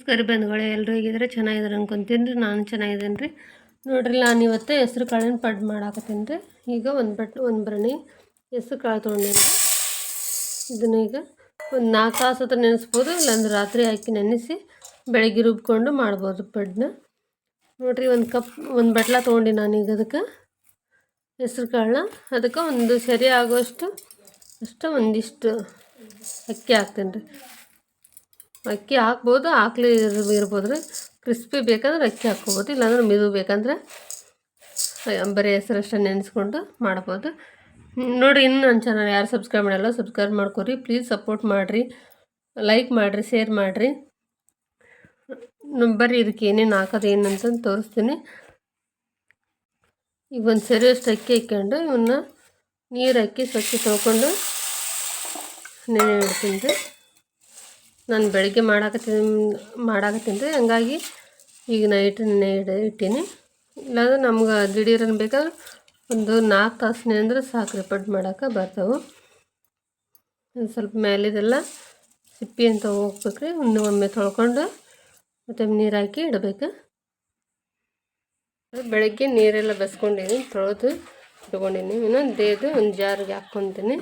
ನಮಸ್ಕಾರ ಬಂಧುಗಳೇ, ಎಲ್ಲರೂ ಹೇಗಿದ್ರೆ ಚೆನ್ನಾಗಿದ್ದಾರೆ ಅನ್ಕೊಂತೀನಿ ರೀ. ನಾನು ಚೆನ್ನಾಗಿದ್ದೇನೆ ರೀ. ನೋಡ್ರಿ, ನಾನು ಇವತ್ತು ಹೆಸ್ರು ಕಾಳಿನ ಪಡ್ಡು ಮಾಡಾಕತ್ತೀನಿ ರೀ. ಈಗ ಒಂದು ಬರಣಿ ಹೆಸ್ರು ಕಾಳು ತೊಗೊಂಡಿನಿ. ಇದನ್ನ ಈಗ ಒಂದು 4 ತಾಸು ಹತ್ರ ನೆನೆಸ್ಬೋದು, ಇಲ್ಲಾಂದ್ರೆ ರಾತ್ರಿ ಹಾಕಿ ನೆನೆಸಿ ಬೆಳಗ್ಗೆ ರುಬ್ಕೊಂಡು ಮಾಡ್ಬೋದು ಪಡ್ಡನ್ನ. ನೋಡಿರಿ, ಒಂದು ಬಟ್ಲ ತೊಗೊಂಡು ನಾನೀಗ ಅದಕ್ಕೆ ಹೆಸ್ರು ಕಾಳನ್ನ ಅದಕ್ಕೆ ಒಂದು ಸರಿ ಆಗೋಷ್ಟು ಒಂದಿಷ್ಟು ಅಕ್ಕಿ ಹಾಕ್ತೀನಿ ರೀ. ಅಕ್ಕಿ ಹಾಕ್ಬೋದು, ಇರ್ಬೋದು ರೀ. ಕ್ರಿಸ್ಪಿ ಬೇಕಂದ್ರೆ ಅಕ್ಕಿ ಹಾಕ್ಕೋಬೋದು, ಇಲ್ಲಾಂದ್ರೆ ಮಿದು ಬೇಕಂದ್ರೆ ಬರೀ ಹೆಸರಷ್ಟೇ ನೆನೆಸ್ಕೊಂಡು ಮಾಡ್ಬೋದು. ನೋಡಿರಿ, ಇನ್ನು ನನ್ನ ಚಾನಲ್ ಯಾರು ಸಬ್ಸ್ಕ್ರೈಬ್ ಮಾಡಲ್ಲ ಸಬ್ಸ್ಕ್ರೈಬ್ ಮಾಡ್ಕೊರಿ. ಪ್ಲೀಸ್ ಸಪೋರ್ಟ್ ಮಾಡಿರಿ, ಲೈಕ್ ಮಾಡಿರಿ, ಶೇರ್ ಮಾಡಿರಿ. ಬರ್ರಿ, ಇದಕ್ಕೆ ಏನೇನು ಹಾಕೋದು ಏನಂತಂದು ತೋರಿಸ್ತೀನಿ. ಈಗ ಒಂದು ಸರಿಯಷ್ಟು ಅಕ್ಕಿ ಹಾಕ್ಕೊಂಡು ಇವನ್ನ ನೀರು ಹಾಕಿ ಸ್ವಚ್ಛ ತೊಳ್ಕೊಂಡು ನೆನೆ ಇಡ್ತೀನಿ ರೀ. ನಾನು ಬೆಳಗ್ಗೆ ಮಾಡಾಕತ್ತೀನಿ ರೀ, ಹಂಗಾಗಿ ಈಗ ನೈಟ್ ನೆನೆ ಇಟ್ಟೀನಿ. ಇಲ್ಲಾಂದ್ರೆ ನಮ್ಗೆ ದಿಢೀರನ್ನು ಬೇಕಾದ್ರೆ ಒಂದು 4 ತಾಸು ಅಂದರೆ ಸಾಕ್ರಿ, ಪಡ್ಡು ಮಾಡೋಕೆ ಬರ್ತಾವೆ. ಸ್ವಲ್ಪ ಮೇಲಿದೆಲ್ಲ ಸಿಪ್ಪಿ ಅಂತ ಹೋಗ್ಬೇಕ್ರಿ. ಒಮ್ಮೆ ತೊಳ್ಕೊಂಡು ಮತ್ತು ನೀರು ಹಾಕಿ ಇಡಬೇಕು. ಬೆಳಗ್ಗೆ ನೀರೆಲ್ಲ ಬಸ್ಕೊಂಡಿನಿ, ತೊಳೆದು ಇಟ್ಕೊಂಡಿನಿ. ಇನ್ನೊಂದು ಒಂದು ಜಾರಿಗೆ ಹಾಕ್ಕೊತೀನಿ.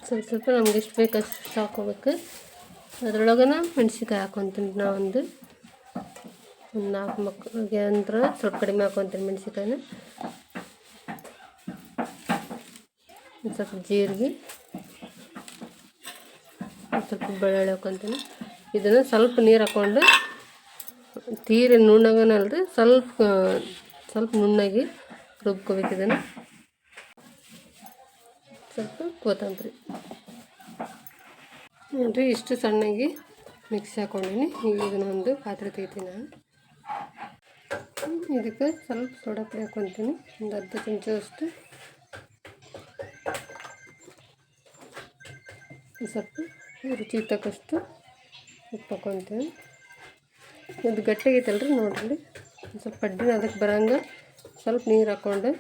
ಸ್ವಲ್ಪ ನಮ್ಗೆ ಎಷ್ಟು ಬೇಕು ಅಷ್ಟು ಹಾಕ್ಕೋಬೇಕು. ಅದ್ರೊಳಗೆ ಮೆಣಸಿನ್ಕಾಯಿ ಹಾಕ್ಕೊತೀನಿ. ಒಂದು 4 ಮಕ್ಕಳಿಗೆ ಅಂದ್ರೆ ಸ್ವಲ್ಪ ಕಡಿಮೆ ಹಾಕ್ಕೊತೀನಿ ಮೆಣಸಿನ್ಕಾಯಿನ. ಸ್ವಲ್ಪ ಜೀರಿಗೆ, ಸ್ವಲ್ಪ ಬೆಳ್ಳುಳ್ಳಿ ಹಾಕ್ಕೊತೀನಿ. ಇದನ್ನು ಸ್ವಲ್ಪ ನೀರು ಹಾಕ್ಕೊಂಡು ತೀರಿ ನುಣ್ಣಗನಲ್ರಿ, ಸ್ವಲ್ಪ ನುಣ್ಣಗೆ ರುಬ್ಕೋಬೇಕು. ಇದನ್ನು ಸ್ವಲ್ಪ ಕೊತ್ತಂಬರಿ ನೋಡಿರಿ, ಇಷ್ಟು ಸಣ್ಣಗೆ ಮಿಕ್ಸಿ ಹಾಕ್ಕೊಂಡಿನಿ. ಈಗ ಇದನ್ನ ಒಂದು ಪಾತ್ರೆ ತೆಗಿತೀನಿ ನಾನು. ಇದಕ್ಕೆ ಸ್ವಲ್ಪ ಸೋಡಾ ಪುಡಿ ಹಾಕ್ಕೊತೀನಿ, ಒಂದು ಅರ್ಧ ಚಮಚದಷ್ಟು. ಸ್ವಲ್ಪ ರುಚಿ ತಕ್ಕಷ್ಟು ಉಪ್ಪು ಹಾಕ್ಕೊತೀನಿ. ಇದು ಗಟ್ಟಿಗೈತಲ್ರಿ, ನೋಡ್ರಿ. ಸ್ವಲ್ಪ ಪಡ್ಡಿನ ಅದಕ್ಕೆ ಬರೋಂಗೆ ಸ್ವಲ್ಪ ನೀರು ಹಾಕ್ಕೊಂಡು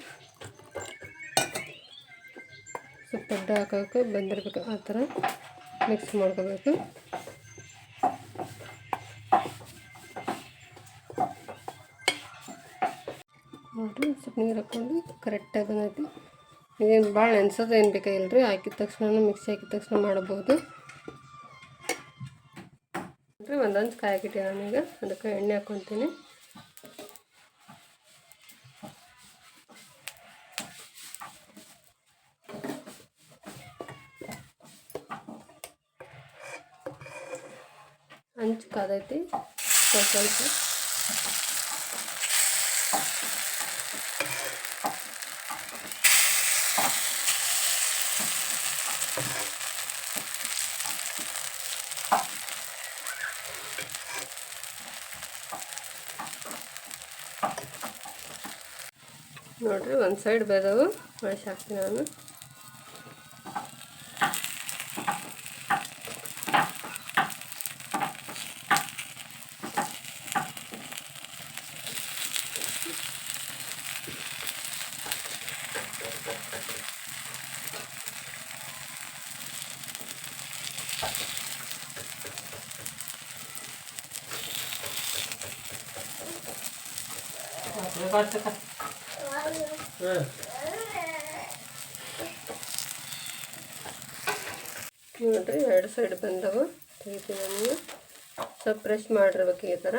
ಸ್ವಲ್ಪ ಪಡ್ಡು ಹಾಕೋಕೆ ಬಂದಿರ್ಬೇಕು, ಆ ಥರ ಮಿಕ್ಸ್ ಮಾಡ್ಕೋಬೇಕು. ನೋಡಿರಿ, ಸ್ವಲ್ಪ ನೀರು ಹಾಕ್ಕೊಂಡು ಕರೆಕ್ಟಾಗಿ ಬಂದೈತಿ. ಇದೇನು ಭಾಳ ನೆನ್ಸೋದು ಏನು ಬೇಕಾಗಿಲ್ಲ ರೀ. ಹಾಕಿದ ತಕ್ಷಣ ಮಿಕ್ಸಿ ಹಾಕಿದ ತಕ್ಷಣ ಮಾಡ್ಬೋದು ರೀ. ಒಂದು ಹಂಚು ಕಾಯಿ ಹಾಕಿಟ್ಟೆ ನಾನೀಗ. ಅದಕ್ಕೆ ಎಣ್ಣೆ ಹಾಕ್ಕೊತೀನಿ. ಹಂಚು ಕಾದೈತಿ. ಸ್ವಲ್ಪ ನೋಡಿರಿ, ಒಂದು ಸೈಡ್ ಬೇದವು ಮಳಿಸಿ ಹಾಕ್ತೀನಿ ನಾನು. ನೋಡಿರಿ, 2 ಸೈಡ್ ಬಂದವು. ತೆಗಿತೀನಿ ನಾನು. ಸ್ವಲ್ಪ ಪ್ರೆಸ್ ಮಾಡಿರ್ಬೇಕು ಈ ಥರ.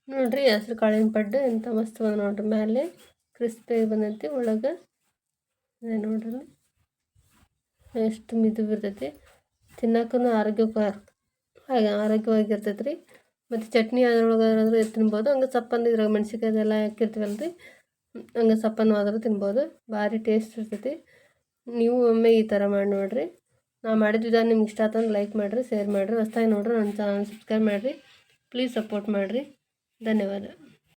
ನೋಡಿರಿ, ಹೆಸ್ರು ಕಾಳಿನ ಪಡ್ಡು ಎಂಥ ಮಸ್ತ್ ಬಂದ ನೋಡ್ರಿ. ಮೇಲೆ ಕ್ರಿಸ್ಪಿಯಾಗಿ ಬಂದೈತಿ, ಒಳಗೆ ನೋಡ್ರಿ ಎಷ್ಟು ಮಿದು ಬಿರ್ತೈತಿ. ತಿನ್ನೋಕ್ಕೂ ಆರೋಗ್ಯವಾಗಿರ್ತೈತೆ ರೀ. ಮತ್ತು ಚಟ್ನಿ ಅದ್ರೊಳಗಾದ್ರೂ ತಿನ್ಬೋದು. ಹಂಗೆ ಸಪ್ಪಂದು ಇದ್ರಾಗ ಮೆಣಸಿನ್ಕಾಯಿ ಅದೆಲ್ಲ ಹಾಕಿರ್ತೀವಲ್ಲ ರೀ, ಹಂಗೆ ಸಪ್ಪನ್ನು ಆದರೂ ತಿನ್ಬೋದು. ಭಾರಿ ಟೇಸ್ಟ್ ಇರ್ತೈತಿ. ನೀವು ಒಮ್ಮೆ ಈ ಥರ ಮಾಡಿ ನೋಡಿರಿ. ನಾ ಮಾಡಿದ ವಿಧಾನ ನಿಮ್ಗೆ ಇಷ್ಟ ಆತಂದ್ರೆ ಲೈಕ್ ಮಾಡಿರಿ, ಶೇರ್ ಮಾಡಿರಿ. ಹೊಸ್ದಾಗಿ ನೋಡ್ರಿ ನನ್ನ ಚಾನಲ್ ಸಬ್ಸ್ಕ್ರೈಬ್ ಮಾಡಿರಿ. ಪ್ಲೀಸ್ ಸಪೋರ್ಟ್ ಮಾಡಿರಿ. ಧನ್ಯವಾದ.